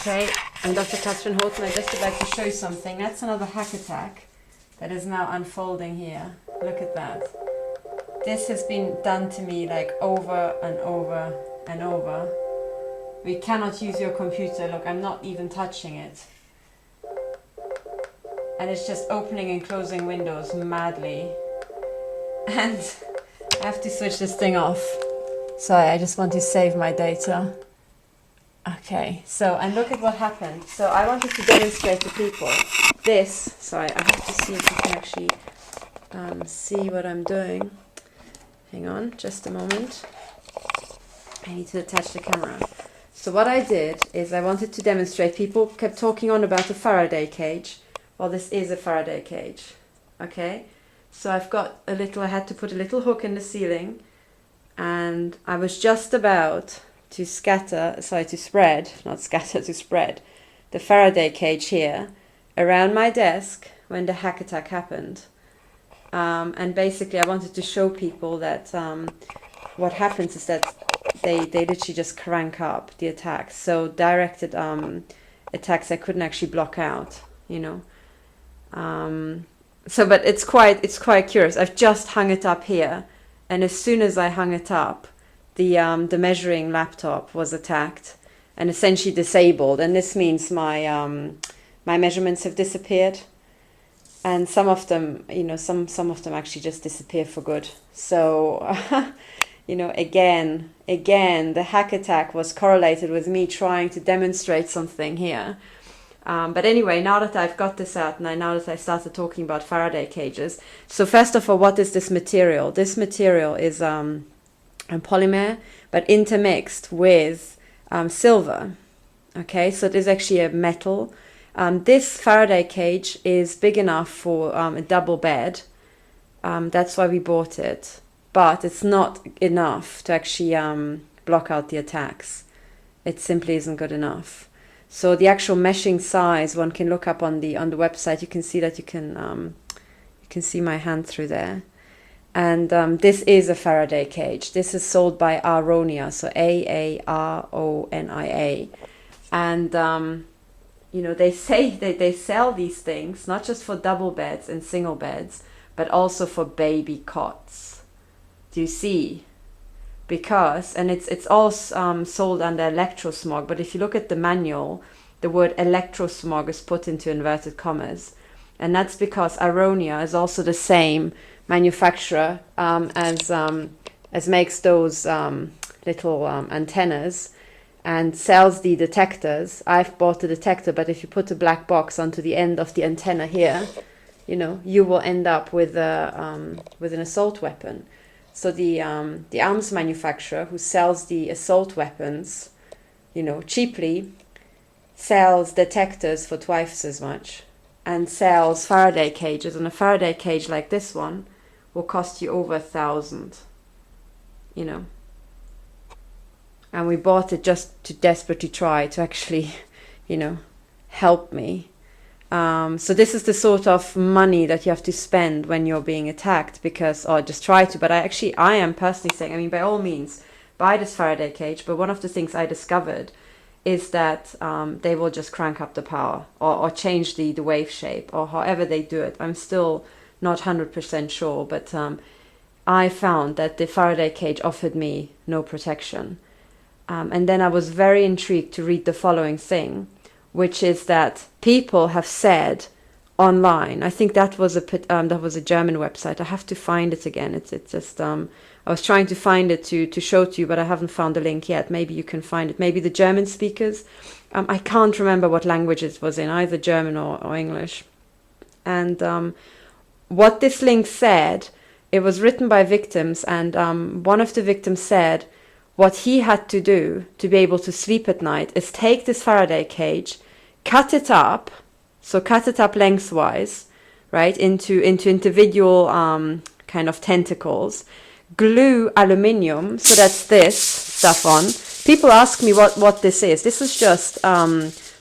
Okay, I'm Dr. Katherine Horton. I just would like to show you something. That's another hack attack that is now unfolding here. Look at that. This has been done to me like over and over and over. We cannot use your computer. Look, I'm not even touching it. And it's just opening and closing windows madly. And I have to switch this thing off. Sorry, I just want to save my data. Okay, so, and look at what happened. So I wanted to demonstrate to people this. Sorry, I have to see if you can actually see what I'm doing. Hang on, just a moment. I need to attach the camera. So what I did is I wanted to demonstrate, people kept talking on about the Faraday cage. Well, this is a Faraday cage, okay? So I've got a little, I had to put a little hook in the ceiling, and I was just about to spread the Faraday cage here around my desk when the hack attack happened. And basically I wanted to show people that what happens is that they literally just crank up the attacks. So directed attacks I couldn't actually block out, you know. But it's quite curious. I've just hung it up here, and as soon as I hung it up, the measuring laptop was attacked and essentially disabled, and this means my measurements have disappeared, and some of them, you know, some of them actually just disappear for good. So you know, again, the hack attack was correlated with me trying to demonstrate something here. But anyway, now that I've got this out, and now that I started talking about Faraday cages, so first of all, what is this material? This material is a polymer, but intermixed with silver. Okay, so it is actually a metal. This Faraday cage is big enough for a double bed. That's why we bought it. But it's not enough to actually block out the attacks. It simply isn't good enough. So the actual meshing size, one can look up on the website. You can see that you can see my hand through there. And this is a Faraday cage. This is sold by Aronia, so Aaronia. And you know, they say they sell these things not just for double beds and single beds, but also for baby cots. Do you see? Because, and it's all sold under electrosmog, but if you look at the manual, the word electrosmog is put into inverted commas, and that's because Aronia is also the same manufacturer as makes those little antennas and sells the detectors. I've bought the detector, but if you put a black box onto the end of the antenna here, you know, you will end up with an assault weapon. So the arms manufacturer who sells the assault weapons, you know, cheaply, sells detectors for twice as much and sells Faraday cages. And a Faraday cage like this one will cost you over 1,000, you know. And we bought it just to desperately try to actually, you know, help me. So this is the sort of money that you have to spend when you're being attacked, because, or just try to, but I am personally saying, I mean, by all means, buy this Faraday cage, but one of the things I discovered is that they will just crank up the power or change the wave shape or however they do it. I'm still not 100% sure, but I found that the Faraday cage offered me no protection. And then I was very intrigued to read the following thing, which is that people have said online, I think that was a German website. I have to find it again. It's just I was trying to find it to show to you, but I haven't found the link yet. Maybe you can find it. Maybe the German speakers. I can't remember what language it was in, either German or English. And what this link said, it was written by victims, and one of the victims said what he had to do to be able to sleep at night is take this Faraday cage, cut it up lengthwise, right, into individual kind of tentacles, glue aluminium, so that's this stuff on. People ask me what this is. This is just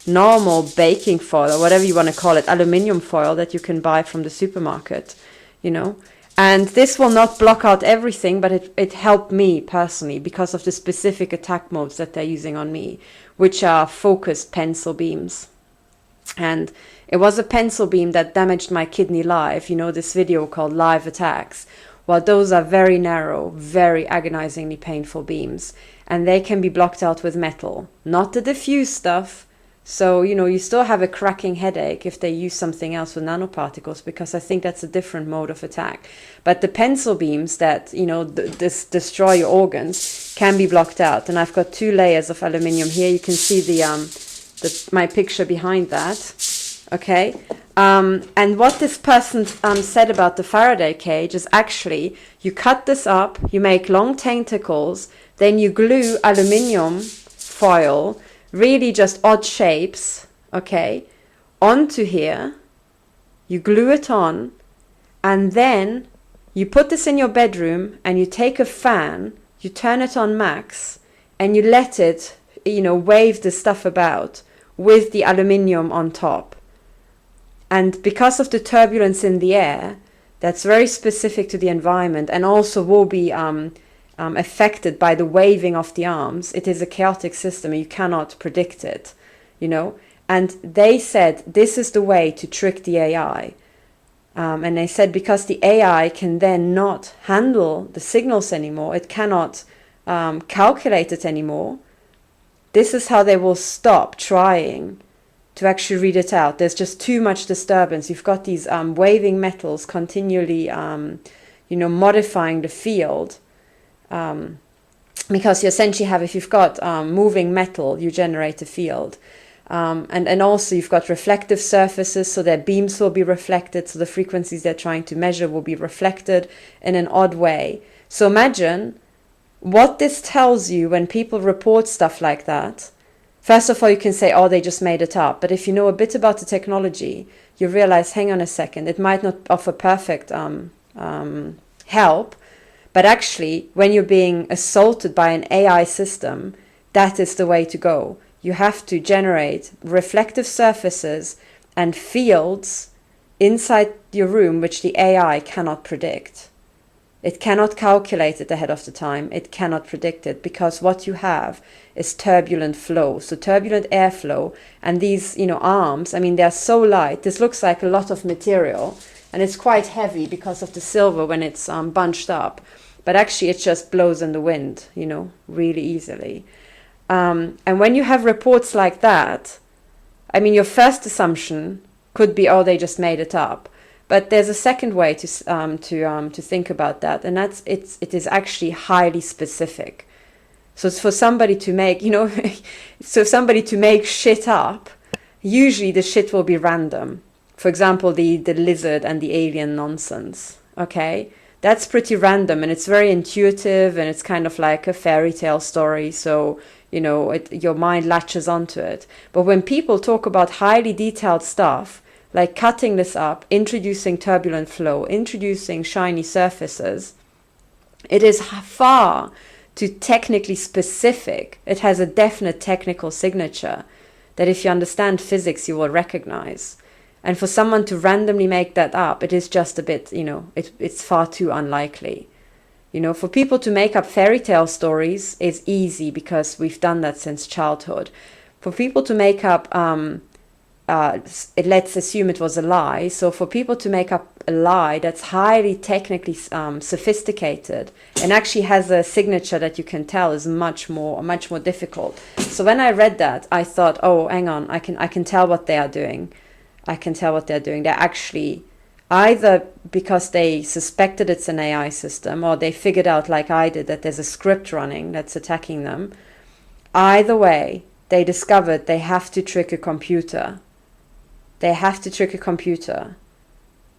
normal baking foil, or whatever you want to call it, aluminium foil that you can buy from the supermarket, you know. And this will not block out everything, but it helped me personally because of the specific attack modes that they're using on me, which are focused pencil beams. And it was a pencil beam that damaged my kidney live, you know, this video called Live Attacks. Well, those are very narrow, very agonizingly painful beams, and they can be blocked out with metal, not the diffuse stuff. So, you know, you still have a cracking headache if they use something else with nanoparticles, because I think that's a different mode of attack. But the pencil beams that, you know, destroy your organs can be blocked out. And I've got 2 layers of aluminium here. You can see my picture behind that. Okay. And what this person said about the Faraday cage is actually you cut this up, you make long tentacles, then you glue aluminium foil, really just odd shapes, okay, onto here. You glue it on, and then you put this in your bedroom and you take a fan, you turn it on max, and you let it, you know, wave the stuff about with the aluminium on top. And because of the turbulence in the air, that's very specific to the environment and also will be affected by the waving of the arms. It is a chaotic system and you cannot predict it, you know. And they said this is the way to trick the AI. And they said because the AI can then not handle the signals anymore, it cannot calculate it anymore, this is how they will stop trying to actually read it out. There's just too much disturbance. You've got these waving metals continually, you know, modifying the field. Because you essentially have, if you've got moving metal, you generate a field. And also you've got reflective surfaces, so their beams will be reflected, so the frequencies they're trying to measure will be reflected in an odd way. So imagine what this tells you when people report stuff like that. First of all, you can say, oh, they just made it up. But if you know a bit about the technology, you realize, hang on a second, it might not offer perfect help. But actually, when you're being assaulted by an AI system, that is the way to go. You have to generate reflective surfaces and fields inside your room, which the AI cannot predict. It cannot calculate it ahead of the time. It cannot predict it because what you have is turbulent flow. So turbulent airflow, and these, you know, arms, I mean, they're so light. This looks like a lot of material, and it's quite heavy because of the silver when it's bunched up. But actually, it just blows in the wind, you know, really easily. And when you have reports like that, I mean, your first assumption could be, oh, they just made it up. But there's a second way to think about that, and that's it is actually highly specific. So it's for somebody to make, you know, so somebody to make shit up, usually the shit will be random. For example, the lizard and the alien nonsense, okay? That's pretty random, and it's very intuitive, and it's kind of like a fairy tale story, so, you know, your mind latches onto it. But when people talk about highly detailed stuff, like cutting this up, introducing turbulent flow, introducing shiny surfaces, it is far too technically specific. It has a definite technical signature that if you understand physics, you will recognize. And for someone to randomly make that up, it is just a bit, you know, it's far too unlikely. You know, for people to make up fairy tale stories is easy because we've done that since childhood. For people to make up let's assume it was a lie. So for people to make up a lie that's highly technically sophisticated and actually has a signature that you can tell is much more difficult. So when I read that, I thought, oh, hang on, I can tell what they are doing. I can tell what they're doing. They're actually either because they suspected it's an AI system or they figured out, like I did, that there's a script running that's attacking them. Either way, they discovered they have to trick a computer. They have to trick a computer.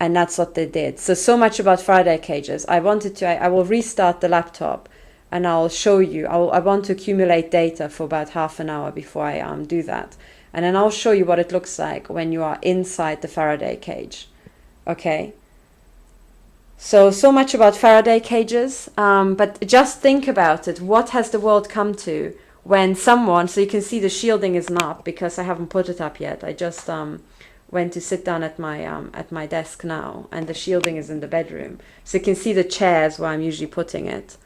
And that's what they did. So much about Faraday cages. I will restart the laptop and I'll show you. I want to accumulate data for about half an hour before I do that. And then I'll show you what it looks like when you are inside the Faraday cage. Okay? So much about Faraday cages. But just think about it. What has the world come to when someone, so you can see the shielding isn't up because I haven't put it up yet. I just went to sit down at my desk now, and the shielding is in the bedroom. So you can see the chairs where I'm usually putting it.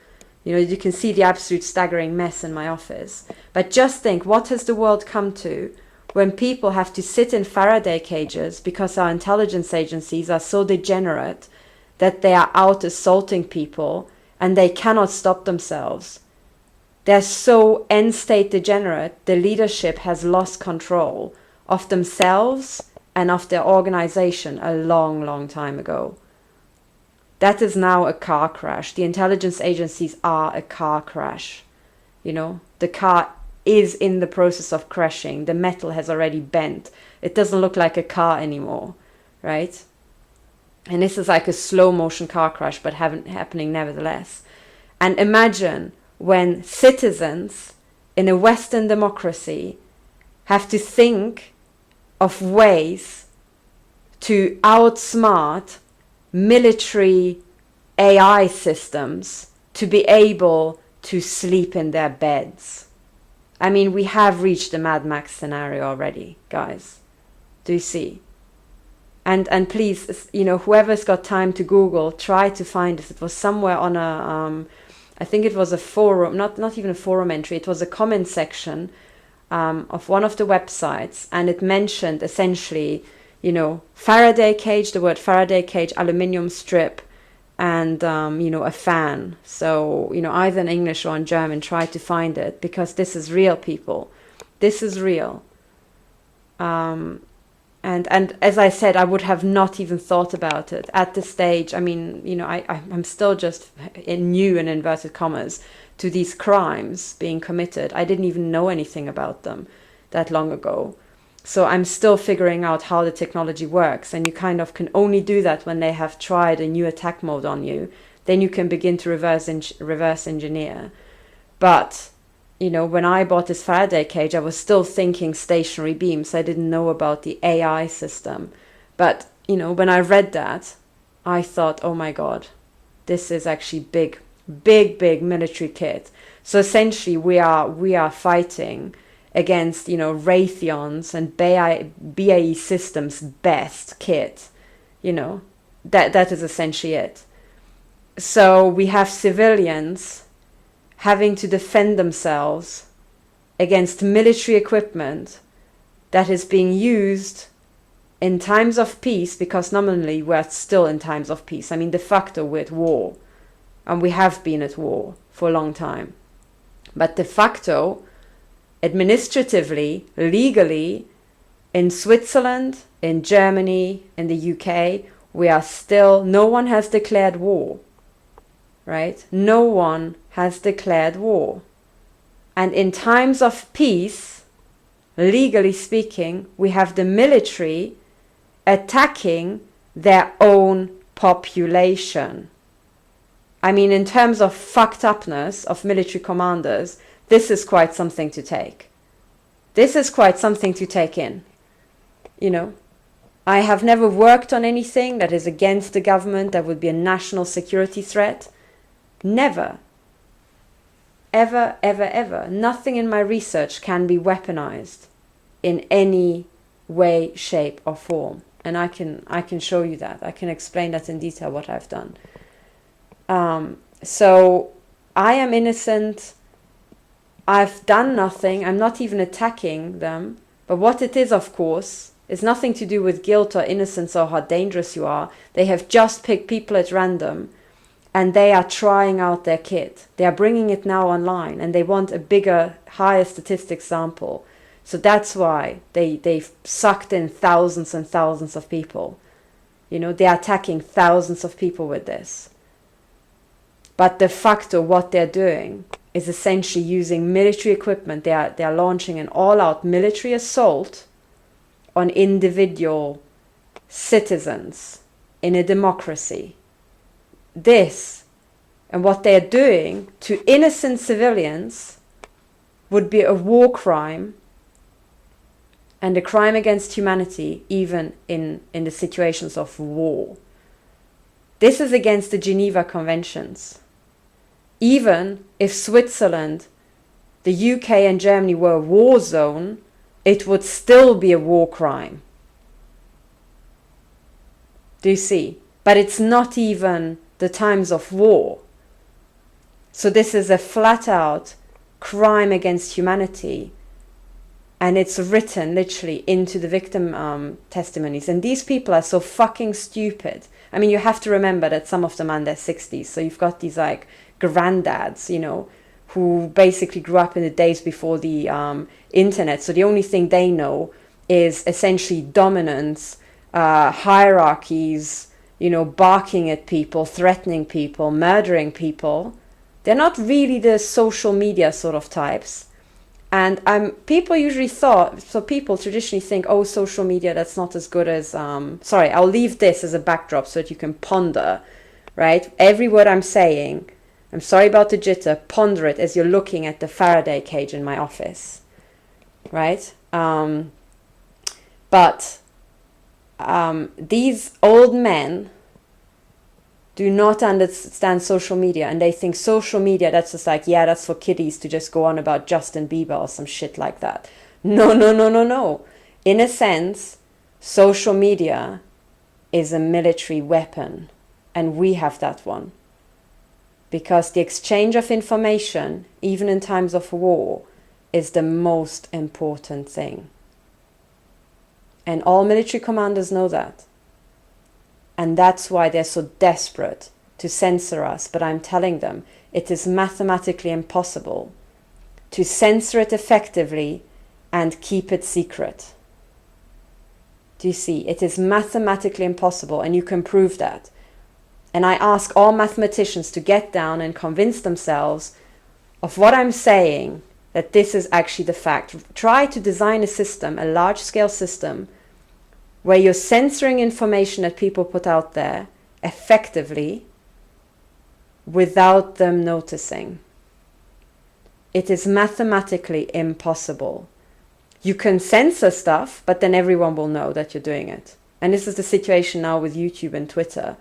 You know, you can see the absolute staggering mess in my office. But just think, what has the world come to when people have to sit in Faraday cages because our intelligence agencies are so degenerate that they are out assaulting people and they cannot stop themselves. They're so end-state degenerate, the leadership has lost control of themselves and of their organization a long, long time ago. That is now a car crash. The intelligence agencies are a car crash. You know, the car is in the process of crashing. The metal has already bent. It doesn't look like a car anymore, right? And this is like a slow motion car crash, but happening nevertheless. And imagine when citizens in a Western democracy have to think of ways to outsmart military AI systems to be able to sleep in their beds. I mean, we have reached the Mad Max scenario already, guys. Do you see? And please, you know, whoever's got time to Google, try to find it. It was somewhere on a, I think it was a forum, not even a forum entry. It was a comment section of one of the websites, and it mentioned essentially, you know, Faraday cage, the word Faraday cage, aluminium strip, and, you know, a fan. So, you know, either in English or in German, try to find it, because this is real, people. This is real. And as I said, I would have not even thought about it at this stage. I mean, you know, I'm still just new, in inverted commas, to these crimes being committed. I didn't even know anything about them that long ago. So I'm still figuring out how the technology works, and you kind of can only do that when they have tried a new attack mode on you. Then you can begin to reverse engineer. But, you know, when I bought this Faraday cage, I was still thinking stationary beams. I didn't know about the AI system. But, you know, when I read that, I thought, oh my God, this is actually big military kit. So essentially we are fighting against, you know, Raytheon's and BAE Systems' best kit. You know, that is essentially it. So we have civilians having to defend themselves against military equipment that is being used in times of peace, because nominally we're still in times of peace. I mean, de facto we're at war, and we have been at war for a long time. But de facto, administratively, legally, in Switzerland, in Germany, in the UK, we are still, no one has declared war, right? No one has declared war. And in times of peace, legally speaking, we have the military attacking their own population. I mean, in terms of fucked upness of military commanders, this is quite something to take. This is quite something to take in. You know, I have never worked on anything that is against the government, that would be a national security threat. Never. Ever, ever, ever. Nothing in my research can be weaponized in any way, shape or form. And I can show you that. I can explain that in detail, what I've done. So I am innocent. I've done nothing. I'm not even attacking them. But what it is, of course, is nothing to do with guilt or innocence or how dangerous you are. They have just picked people at random, and they are trying out their kit. They are bringing it now online, and they want a bigger, higher statistics sample. So that's why they've sucked in thousands and thousands of people. You know, they are attacking thousands of people with this. But de facto, what they're doing is essentially using military equipment. They are launching an all-out military assault on individual citizens in a democracy. This, and what they're doing to innocent civilians, would be a war crime and a crime against humanity, even in the situations of war. This is against the Geneva Conventions. Even if Switzerland, the UK and Germany were a war zone, it would still be a war crime. Do you see? But it's not even the times of war. So this is a flat out crime against humanity. And it's written literally into the victim testimonies. And these people are so fucking stupid. I mean, you have to remember that some of them are in their 60s. So you've got these like granddads, you know, who basically grew up in the days before the internet. So the only thing they know is essentially dominance, hierarchies, you know, barking at people, threatening people, murdering people. They're not really the social media sort of types. And people usually people traditionally think, oh, social media, that's not as good as, sorry, I'll leave this as a backdrop so that you can ponder, right? Every word I'm saying, I'm sorry about the jitter, ponder it as you're looking at the Faraday cage in my office, right? But these old men do not understand social media, and they think social media, that's just like, yeah, that's for kiddies to just go on about Justin Bieber or some shit like that. No. In a sense, social media is a military weapon, and we have that one. Because the exchange of information, even in times of war, is the most important thing. And all military commanders know that. And that's why they're so desperate to censor us. But I'm telling them, it is mathematically impossible to censor it effectively and keep it secret. Do you see? It is mathematically impossible, and you can prove that. And I ask all mathematicians to get down and convince themselves of what I'm saying, that this is actually the fact. Try to design a system, a large-scale system, where you're censoring information that people put out there effectively without them noticing. It is mathematically impossible. You can censor stuff, but then everyone will know that you're doing it. And this is the situation now with YouTube and Twitter.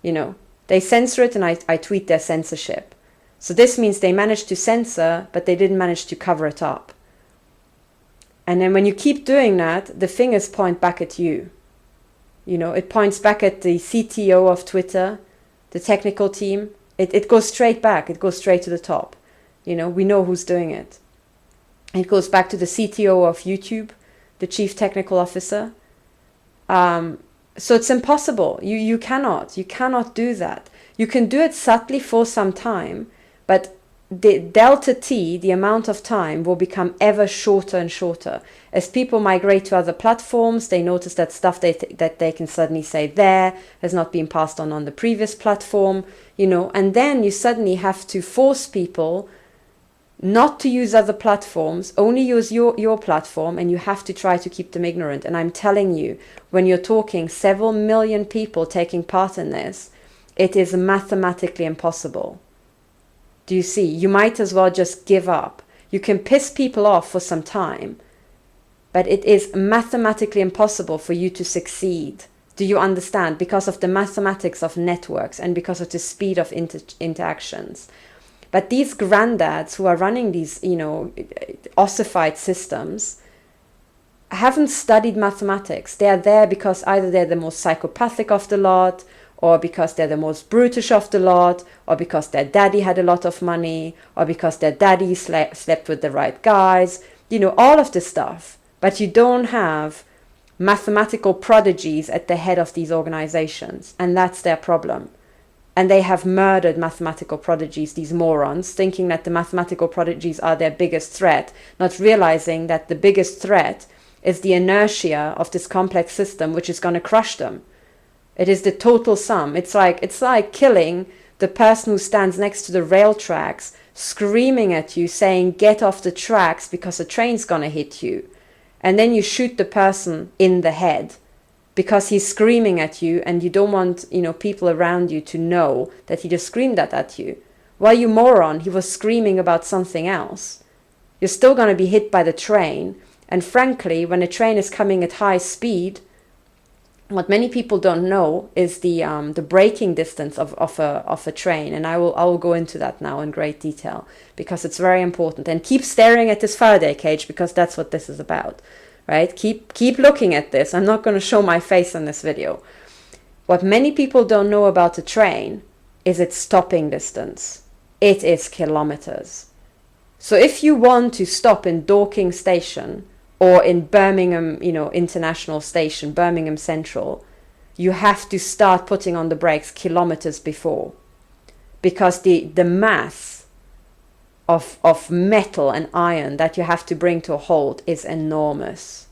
You know, they censor it, and I tweet their censorship. So this means they managed to censor, but they didn't manage to cover it up. And then when you keep doing that, the fingers point back at you. You know, it points back at the CTO of Twitter, the technical team. It goes straight back. It goes straight to the top. You know, we know who's doing it. It goes back to the CTO of YouTube, the chief technical officer. So it's impossible. You cannot do that. You can do it subtly for some time, but the delta T, the amount of time, will become ever shorter and shorter. As people migrate to other platforms, they notice that stuff that they can suddenly say there has not been passed on the previous platform, you know, and then you suddenly have to force people not to use other platforms, only use your platform, and you have to try to keep them ignorant. And I'm telling you, when you're talking several million people taking part in this, it is mathematically impossible. Do you see? You might as well just give up. You can piss people off for some time, but it is mathematically impossible for you to succeed. Do you understand? Because of the mathematics of networks and because of the speed of interactions. But these granddads who are running these, you know, ossified systems haven't studied mathematics. They are there because either they're the most psychopathic of the lot, or because they're the most brutish of the lot, or because their daddy had a lot of money, or because their daddy slept with the right guys, you know, all of this stuff. But you don't have mathematical prodigies at the head of these organizations, and that's their problem. And they have murdered mathematical prodigies, these morons, thinking that the mathematical prodigies are their biggest threat, not realizing that the biggest threat is the inertia of this complex system, which is going to crush them. It is the total sum. It's like killing the person who stands next to the rail tracks, screaming at you, saying, get off the tracks because a train's going to hit you. And then you shoot the person in the head because he's screaming at you, and you don't want, you know, people around you to know that he just screamed that at you. Well, you moron, he was screaming about something else. You're still going to be hit by the train. And frankly, when a train is coming at high speed, what many people don't know is the braking distance of a train, and I will go into that now in great detail because it's very important. And keep staring at this Faraday cage because that's what this is about, right? Keep looking at this. I'm not going to show my face in this video. What many people don't know about a train is its stopping distance. It is kilometers. So if you want to stop in Dorking Station or in Birmingham, International Station, Birmingham Central, you have to start putting on the brakes kilometers before, because the mass of metal and iron that you have to bring to a halt is enormous.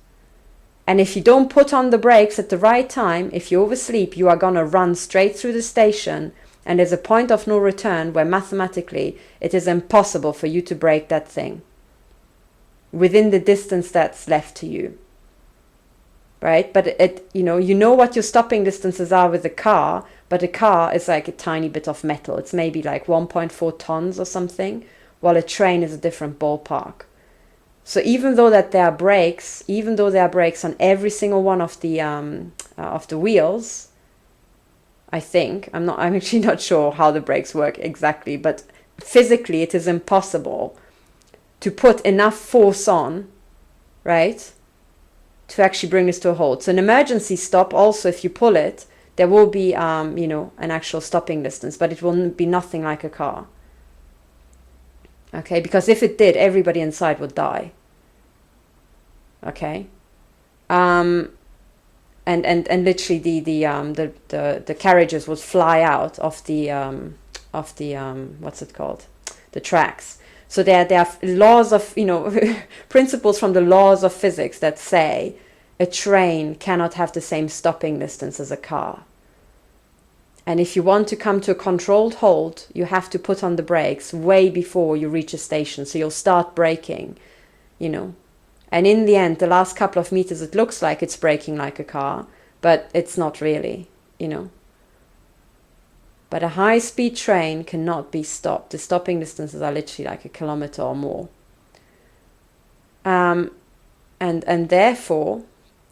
And if you don't put on the brakes at the right time, if you oversleep, you are going to run straight through the station, and there's a point of no return where mathematically it is impossible for you to brake that thing within the distance that's left to you. Right? But you know what your stopping distances are with a car, but a car is like a tiny bit of metal. It's maybe like 1.4 tons or something, while a train is a different ballpark. So even though there are brakes on every single one of the wheels, I think, I'm actually not sure how the brakes work exactly, but physically it is impossible to put enough force on, right, to actually bring this to a halt. So an emergency stop, also if you pull it, there will be an actual stopping distance, but it will be nothing like a car. Okay, because if it did, everybody inside would die. Okay, and literally the carriages would fly out of the what's it called, the tracks. So there are laws of principles from the laws of physics that say a train cannot have the same stopping distance as a car. And if you want to come to a controlled halt, you have to put on the brakes way before you reach a station. So you'll start braking, And in the end, the last couple of meters, it looks like it's braking like a car, but it's not really, But a high-speed train cannot be stopped. The stopping distances are literally like a kilometer or more. And therefore,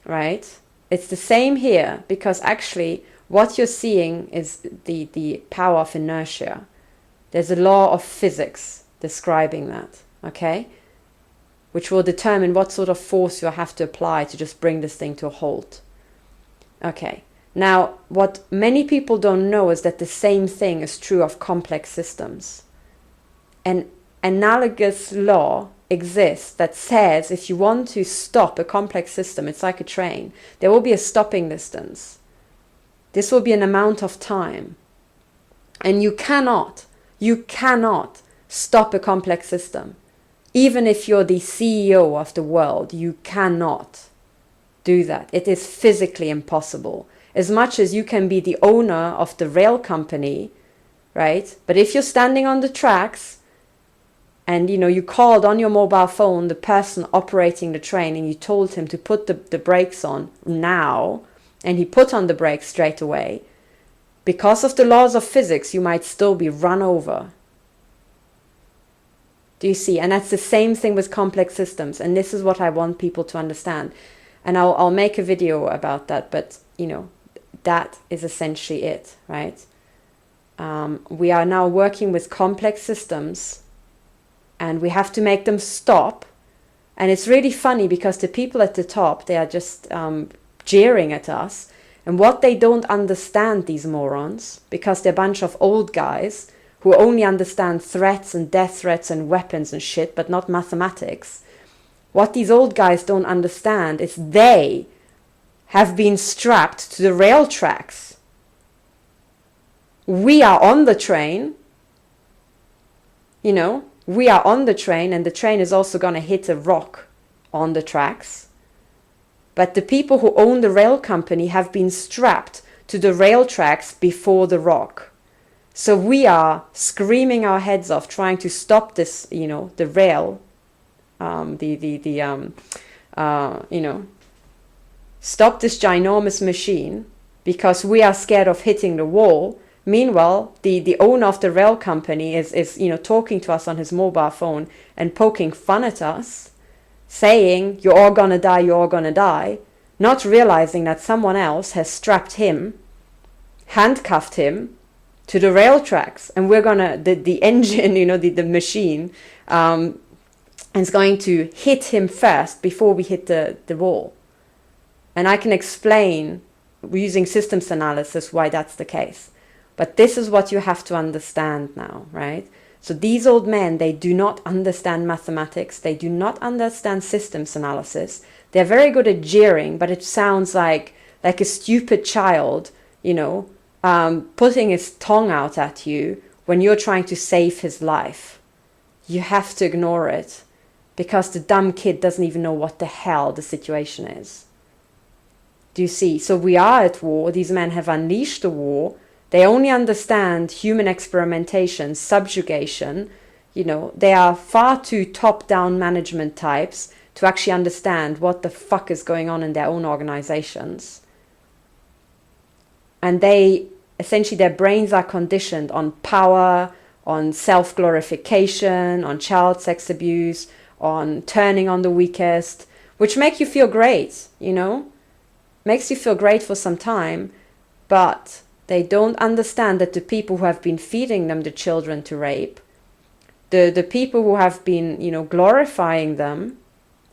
right, it's the same here, because actually what you're seeing is the power of inertia. There's a law of physics describing that, okay? Which will determine what sort of force you have to apply to just bring this thing to a halt. Okay, now what many people don't know is that the same thing is true of complex systems. An analogous law exists that says if you want to stop a complex system, it's like a train, there will be a stopping distance. This will be an amount of time. And you cannot stop a complex system. Even if you're the CEO of the world, you cannot do that. It is physically impossible. As much as you can be the owner of the rail company, right? But if you're standing on the tracks and you called on your mobile phone the person operating the train and you told him to put the brakes on now, and he put on the brakes straight away, because of the laws of physics, you might still be run over. Do you see? And that's the same thing with complex systems. And this is what I want people to understand. And I'll make a video about that. But, that is essentially it, right? We are now working with complex systems and we have to make them stop. And it's really funny because the people at the top, they are just jeering at us. And what they don't understand, these morons, because they're a bunch of old guys who only understand threats and death threats and weapons and shit, but not mathematics. What these old guys don't understand is they have been strapped to the rail tracks. We are on the train, we are on the train, and the train is also going to hit a rock on the tracks. But the people who own the rail company have been strapped to the rail tracks before the rock. So we are screaming our heads off trying to stop this, the rail, stop this ginormous machine because we are scared of hitting the wall. Meanwhile, the owner of the rail company is talking to us on his mobile phone and poking fun at us, saying, you're all gonna die, not realizing that someone else has strapped him, handcuffed him to the rail tracks, and we're gonna, the engine, the machine, is going to hit him first before we hit the wall. And I can explain using systems analysis why that's the case. But this is what you have to understand now, right? So these old men, they do not understand mathematics. They do not understand systems analysis. They're very good at jeering, but it sounds like a stupid child, putting his tongue out at you when you're trying to save his life. You have to ignore it because the dumb kid doesn't even know what the hell the situation is. Do you see? So we are at war. These men have unleashed the war. They only understand human experimentation, subjugation. They are far too top-down management types to actually understand what the fuck is going on in their own organizations. And essentially their brains are conditioned on power, on self-glorification, on child sex abuse, on turning on the weakest, which make you feel great, makes you feel great for some time, but they don't understand that the people who have been feeding them the children to rape, the people who have been, glorifying them,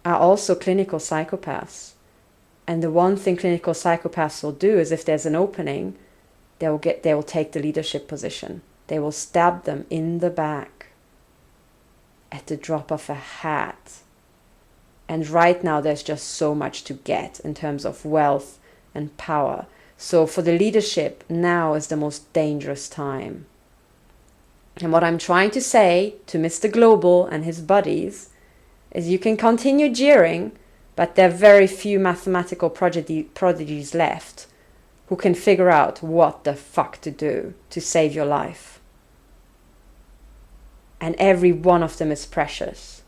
are also clinical psychopaths. And the one thing clinical psychopaths will do is if there's an opening, they will take the leadership position. They will stab them in the back at the drop of a hat. And right now there's just so much to get in terms of wealth and power. So for the leadership, now is the most dangerous time. And what I'm trying to say to Mr. Global and his buddies is you can continue jeering, but there are very few mathematical prodigies left who can figure out what the fuck to do to save your life. And every one of them is precious.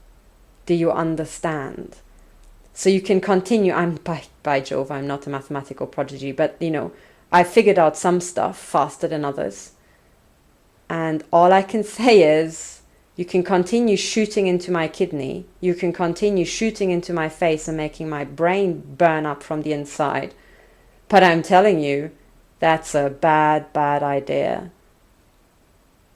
Do you understand? So you can continue. By Jove, I'm not a mathematical prodigy, but I figured out some stuff faster than others. And all I can say is, you can continue shooting into my kidney. You can continue shooting into my face and making my brain burn up from the inside. But I'm telling you, that's a bad, bad idea.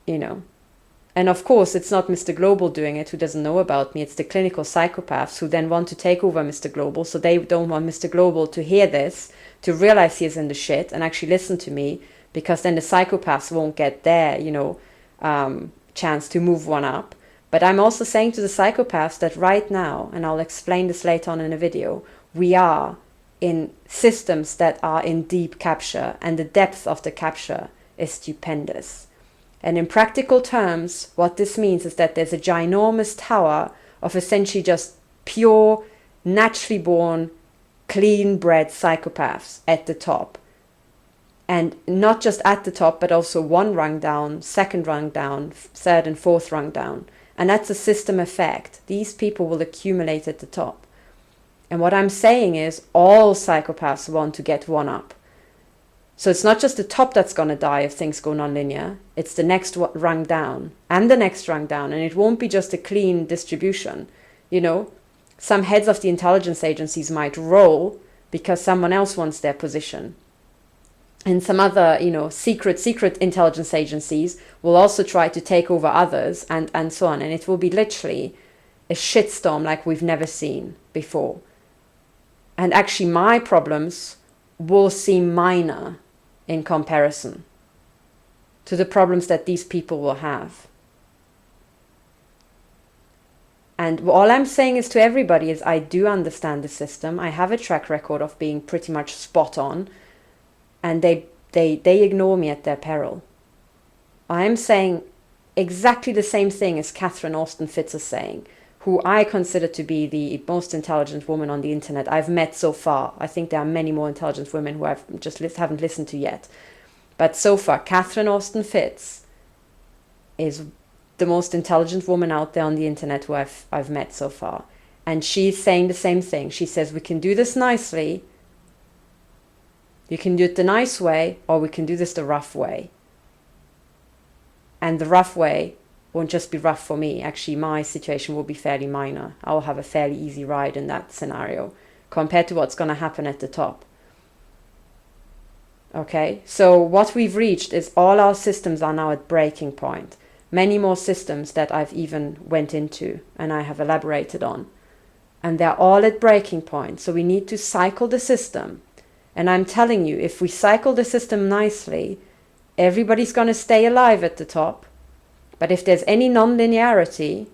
And of course, it's not Mr. Global doing it, who doesn't know about me. It's the clinical psychopaths who then want to take over Mr. Global. So they don't want Mr. Global to hear this, to realize he's in the shit and actually listen to me, because then the psychopaths won't get their, chance to move one up. But I'm also saying to the psychopaths that right now, and I'll explain this later on in a video, we are in systems that are in deep capture, and the depth of the capture is stupendous. And in practical terms, what this means is that there's a ginormous tower of essentially just pure, naturally born, clean-bred psychopaths at the top. And not just at the top, but also one rung down, second rung down, third and fourth rung down. And that's a system effect. These people will accumulate at the top. And what I'm saying is all psychopaths want to get one up. So it's not just the top that's going to die if things go non-linear. It's the next rung down and the next rung down. And it won't be just a clean distribution. Some heads of the intelligence agencies might roll because someone else wants their position. And some other, secret intelligence agencies will also try to take over others and so on. And it will be literally a shitstorm like we've never seen before. And actually my problems will seem minor in comparison to the problems that these people will have. And all I'm saying is to everybody is I do understand the system. I have a track record of being pretty much spot on. And they ignore me at their peril. I'm saying exactly the same thing as Katherine Horton is saying, who I consider to be the most intelligent woman on the internet I've met so far. I think there are many more intelligent women who I've just haven't listened to yet. But so far, Katherine Horton is the most intelligent woman out there on the internet who I've met so far. And she's saying the same thing. She says, we can do this nicely. You can do it the nice way, or we can do this the rough way. And the rough way won't just be rough for me. Actually, my situation will be fairly minor. I'll have a fairly easy ride in that scenario compared to what's going to happen at the top. Okay, so what we've reached is all our systems are now at breaking point. Many more systems that I've even went into and I have elaborated on. And they're all at breaking point. So we need to cycle the system. And I'm telling you, if we cycle the system nicely, everybody's going to stay alive at the top. But if there's any non-linearity,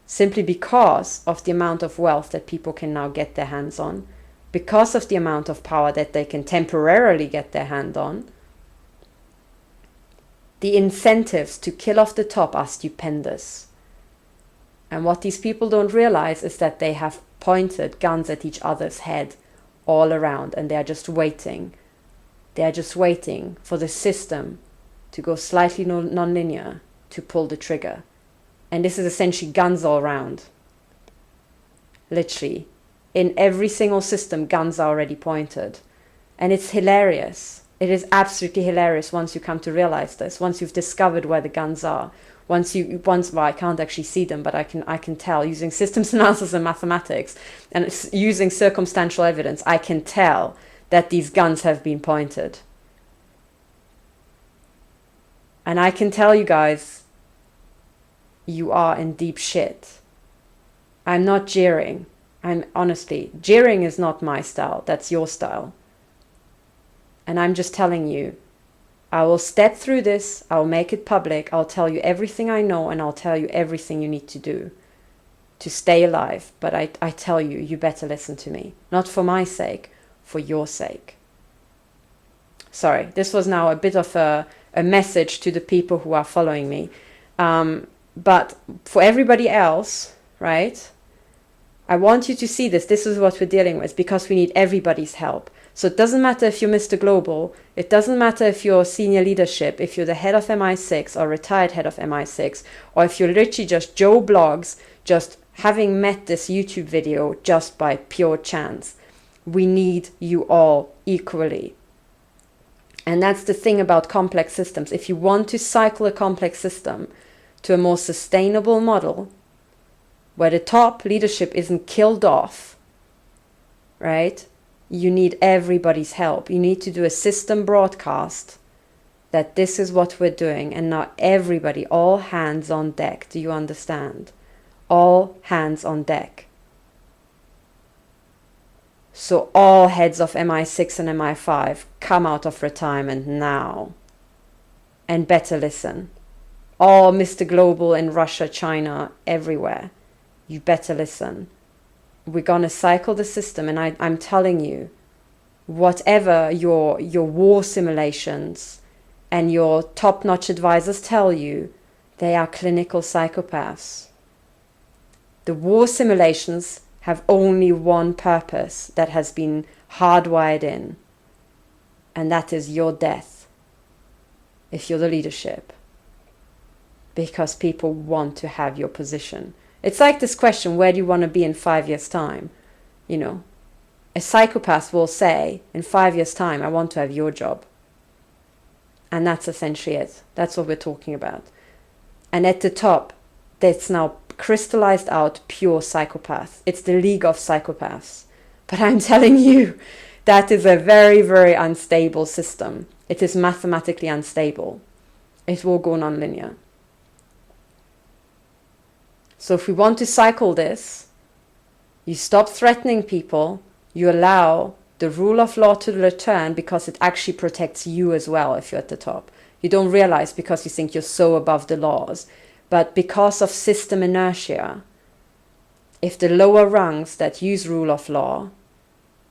simply because of the amount of wealth that people can now get their hands on, because of the amount of power that they can temporarily get their hand on, the incentives to kill off the top are stupendous. And what these people don't realize is that they have pointed guns at each other's head all around, and they are just waiting. They are just waiting for the system to go slightly non-linear to pull the trigger. And this is essentially guns all around. Literally. In every single system, guns are already pointed. And it's hilarious. It is absolutely hilarious once you come to realize this, once you've discovered where the guns are. Well, I can't actually see them, but I can tell using systems analysis and mathematics and using circumstantial evidence, I can tell that these guns have been pointed. And I can tell you guys, you are in deep shit. I'm not jeering. Jeering is not my style. That's your style. And I'm just telling you, I will step through this. I'll make it public. I'll tell you everything I know, and I'll tell you everything you need to do to stay alive. But I tell you, you better listen to me. Not for my sake, for your sake. Sorry, this was now a bit of a message to the people who are following me. But for everybody else, right? I want you to see this. This is what we're dealing with, because we need everybody's help. So it doesn't matter if you're Mr. Global. It doesn't matter if you're senior leadership, if you're the head of MI6 or retired head of MI6, or if you're literally just Joe Blogs, just having met this YouTube video just by pure chance. We need you all equally. And that's the thing about complex systems. If you want to cycle a complex system to a more sustainable model, where the top leadership isn't killed off, right? You need everybody's help. You need to do a system broadcast that this is what we're doing. And now everybody, all hands on deck. Do you understand? All hands on deck. So all heads of MI6 and MI5 come out of retirement now. And better listen. All Mr. Global in Russia, China, everywhere. You better listen. We're going to cycle the system, and I'm telling you, whatever your war simulations and your top-notch advisors tell you, they are clinical psychopaths. The war simulations have only one purpose that has been hardwired in, and that is your death, if you're the leadership, because people want to have your position. It's like this question, where do you want to be in 5 years' time? You know, a psychopath will say, in 5 years' time, I want to have your job. And that's essentially it. That's what we're talking about. And at the top, that's now crystallized out pure psychopath. It's the league of psychopaths. But I'm telling you, that is a very, very unstable system. It is mathematically unstable. It will go non-linear. So if we want to cycle this, you stop threatening people, you allow the rule of law to return, because it actually protects you as well if you're at the top. You don't realize because you think you're so above the laws. But because of system inertia, if the lower rungs that use rule of law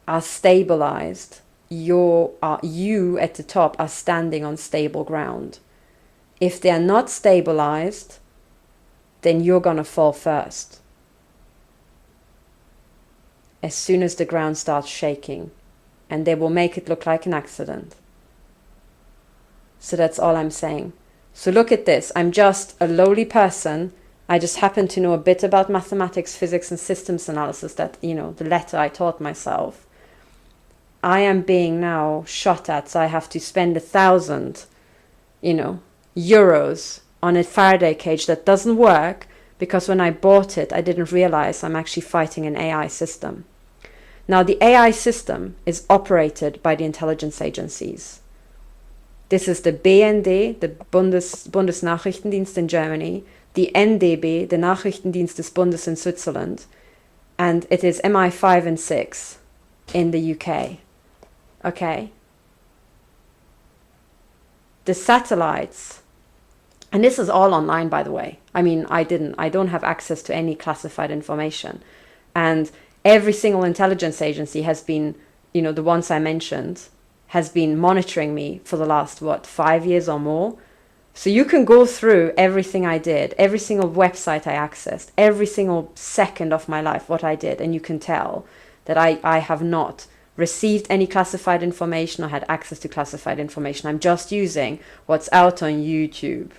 are stabilized, you at the top are standing on stable ground. If they are not stabilized, then you're going to fall first. As soon as the ground starts shaking, and they will make it look like an accident. So that's all I'm saying. So look at this. I'm just a lowly person. I just happen to know a bit about mathematics, physics, and systems analysis, that, you know, the letter I taught myself. I am being now shot at, so I have to spend 1,000, euros on a Faraday cage that doesn't work, because when I bought it, I didn't realize I'm actually fighting an AI system. Now, the AI system is operated by the intelligence agencies. This is the BND, the Bundesnachrichtendienst in Germany, the NDB, the Nachrichtendienst des Bundes in Switzerland, and it is MI5 and 6 in the UK. Okay? The satellites, and this is all online, by the way. I mean, I don't have access to any classified information. And every single intelligence agency has been, the ones I mentioned, has been monitoring me for the last, 5 years or more. So you can go through everything I did, every single website I accessed, every single second of my life, what I did, and you can tell that I have not received any classified information or had access to classified information. I'm just using what's out on YouTube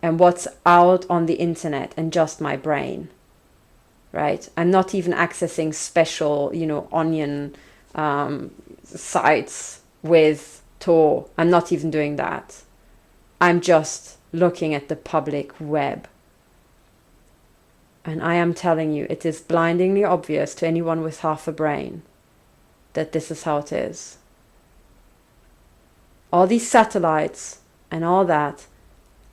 and what's out on the internet and just my brain, right? I'm not even accessing special, onion sites with Tor. I'm not even doing that. I'm just looking at the public web. And I am telling you, it is blindingly obvious to anyone with half a brain that this is how it is. All these satellites and all that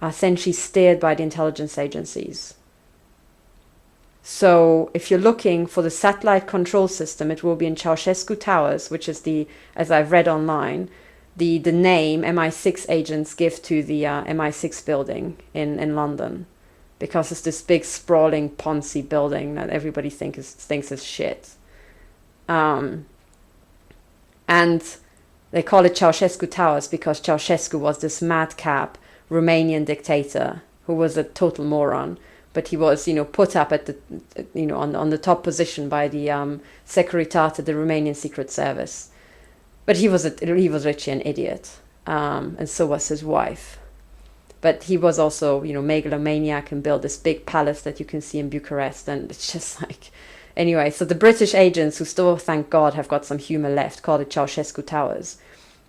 are essentially steered by the intelligence agencies. So if you're looking for the satellite control system, it will be in Ceausescu Towers, which is as I've read online, the name MI6 agents give to the MI6 building in London, because it's this big sprawling Ponzi building that everybody thinks is shit. And they call it Ceausescu Towers because Ceausescu was this madcap Romanian dictator who was a total moron, but he was, put up at the, on the top position by the Securitate, the Romanian Secret Service. But he was literally an idiot, and so was his wife. But he was also, megalomaniac and built this big palace that you can see in Bucharest, and it's just like, anyway. So the British agents, who still, thank God, have got some humor left, called it Ceausescu Towers,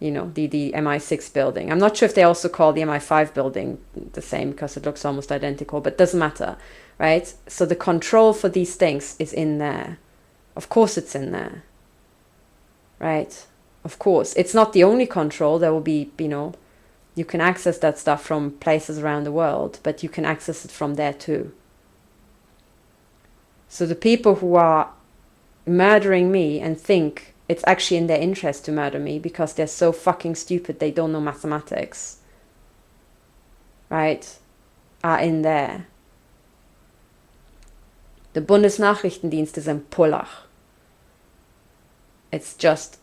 the MI6 building. I'm not sure if they also call the MI5 building the same because it looks almost identical, but doesn't matter, right? So the control for these things is in there. Of course, it's in there, right? Of course, it's not the only control. There will be, you can access that stuff from places around the world, but you can access it from there too. So the people who are murdering me and think it's actually in their interest to murder me because they're so fucking stupid they don't know mathematics, right, are in there. The Bundesnachrichtendienst is in Pullach. It's just,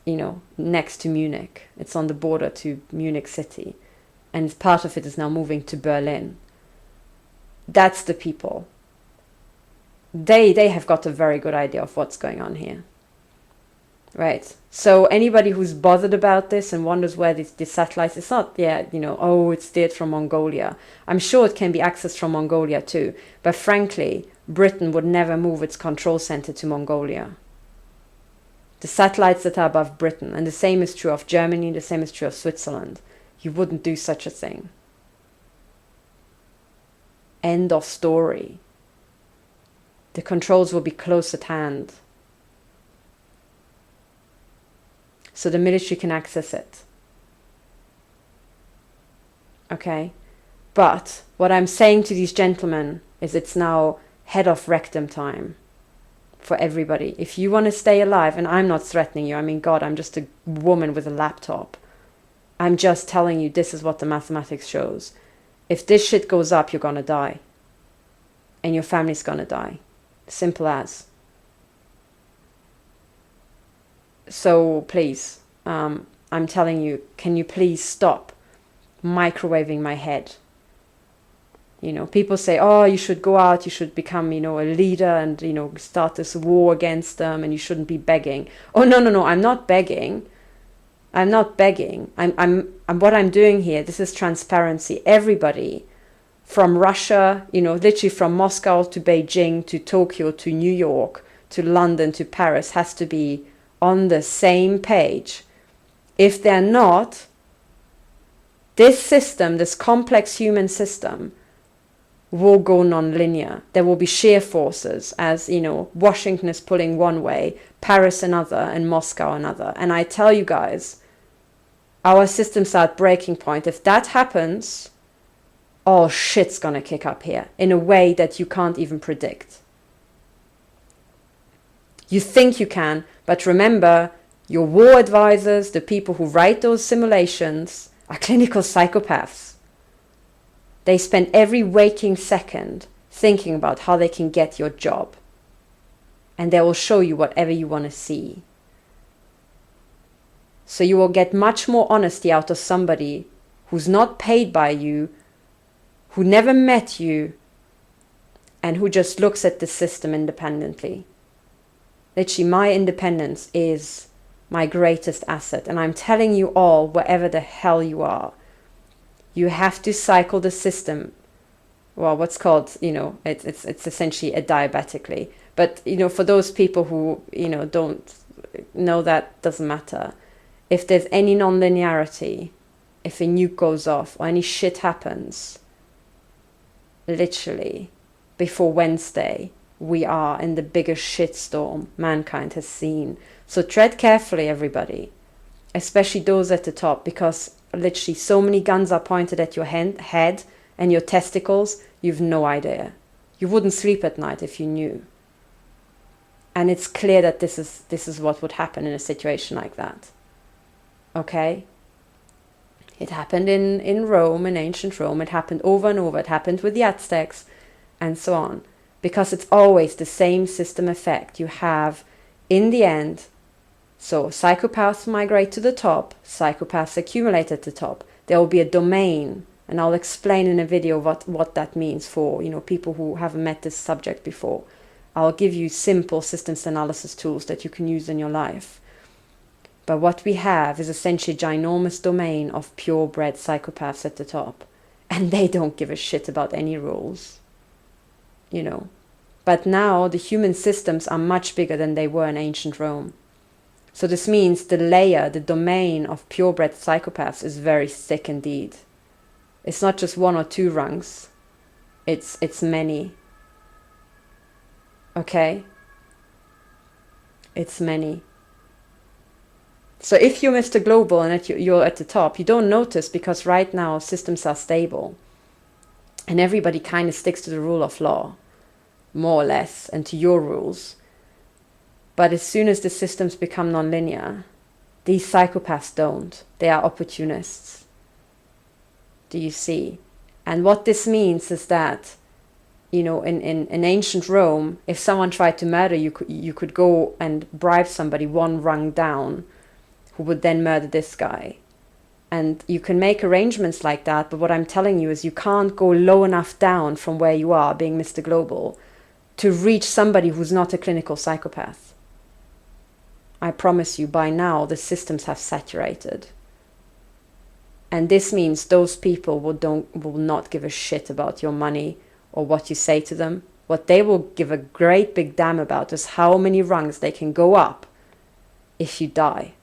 next to Munich. It's on the border to Munich city. And part of it is now moving to Berlin. That's the people. They have got a very good idea of what's going on here. Right? So anybody who's bothered about this and wonders where these satellites, it's not, it's steered from Mongolia. I'm sure it can be accessed from Mongolia too. But frankly, Britain would never move its control center to Mongolia. The satellites that are above Britain, and the same is true of Germany, the same is true of Switzerland. You wouldn't do such a thing. End of story. The controls will be close at hand. So the military can access it. Okay? But what I'm saying to these gentlemen is it's now head of rectum time. For everybody. If you want to stay alive, and I'm not threatening you, I mean, God, I'm just a woman with a laptop. I'm just telling you this is what the mathematics shows. If this shit goes up, you're gonna die. And your family's gonna die. Simple as. So please, I'm telling you, can you please stop microwaving my head? People say, oh, you should go out, you should become, a leader and, start this war against them and you shouldn't be begging. Oh, no, I'm not begging. I'm not begging. I'm what I'm doing here, this is transparency. Everybody from Russia, literally from Moscow to Beijing to Tokyo to New York to London to Paris has to be on the same page. If they're not, this system, this complex human system, will go non-linear. There will be shear forces as, Washington is pulling one way, Paris another, and Moscow another. And I tell you guys, our system's at breaking point. If that happens, oh, shit's gonna kick up here in a way that you can't even predict. You think you can, but remember, Your war advisors, the people who write those simulations, are clinical psychopaths. They spend every waking second thinking about how they can get your job. And they will show you whatever you want to see. So you will get much more honesty out of somebody who's not paid by you, who never met you, and who just looks at the system independently. Literally, my independence is my greatest asset. And I'm telling you all, wherever the hell you are, you have to cycle the system. Well, what's called, it's essentially a diabetically. But, for those people who, don't know, that doesn't matter. If there's any non-linearity, if a nuke goes off or any shit happens, literally, before Wednesday, we are in the biggest shitstorm mankind has seen. So tread carefully, everybody, especially those at the top, because literally so many guns are pointed at your head and your testicles, you've no idea. You wouldn't sleep at night if you knew. And it's clear that this is what would happen in a situation like that. Okay? It happened in Rome, in ancient Rome. It happened over and over. It happened with the Aztecs and so on. Because it's always the same system effect. You have, in the end, so psychopaths migrate to the top, psychopaths accumulate at the top. There will be a domain, and I'll explain in a video what that means for people who haven't met this subject before. I'll give you simple systems analysis tools that you can use in your life. But what we have is essentially a ginormous domain of purebred psychopaths at the top. And they don't give a shit about any rules. But now the human systems are much bigger than they were in ancient Rome. So this means the domain of purebred psychopaths is very thick indeed. It's not just one or two rungs. It's many. Okay? It's many. So if you're Mr. Global and you're at the top, you don't notice because right now systems are stable. And everybody kind of sticks to the rule of law, more or less, and to your rules. But as soon as the systems become nonlinear, these psychopaths don't. They are opportunists. Do you see? And what this means is that, in ancient Rome, if someone tried to murder you, you could go and bribe somebody one rung down, who would then murder this guy. And you can make arrangements like that, but what I'm telling you is you can't go low enough down from where you are, being Mr. Global, to reach somebody who's not a clinical psychopath. I promise you, by now, the systems have saturated. And this means those people will not give a shit about your money or what you say to them. What they will give a great big damn about is how many rungs they can go up if you die.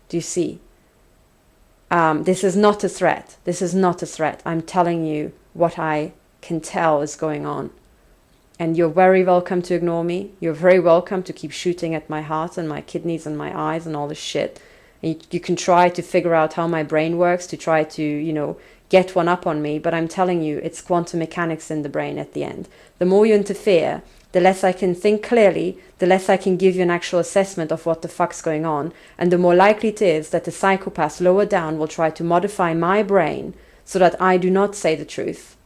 Do you see? This is not a threat. This is not a threat. I'm telling you what I can tell is going on. And you're very welcome to ignore me. You're very welcome to keep shooting at my heart and my kidneys and my eyes and all this shit. And you can try to figure out how my brain works to try to, get one up on me. But I'm telling you, it's quantum mechanics in the brain at the end. The more you interfere, the less I can think clearly, the less I can give you an actual assessment of what the fuck's going on. And the more likely it is that the psychopaths lower down will try to modify my brain so that I do not say the truth.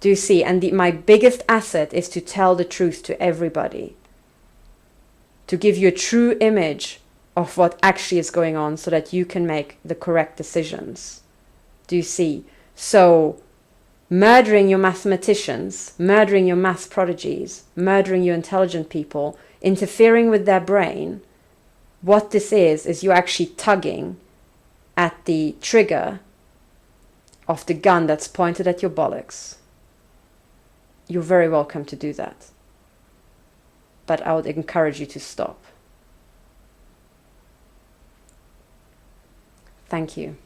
Do you see? And my biggest asset is to tell the truth to everybody. To give you a true image of what actually is going on so that you can make the correct decisions. Do you see? So, murdering your mathematicians, murdering your math prodigies, murdering your intelligent people, interfering with their brain, what this is you actually tugging at the trigger of the gun that's pointed at your bollocks. You're very welcome to do that. But I would encourage you to stop. Thank you.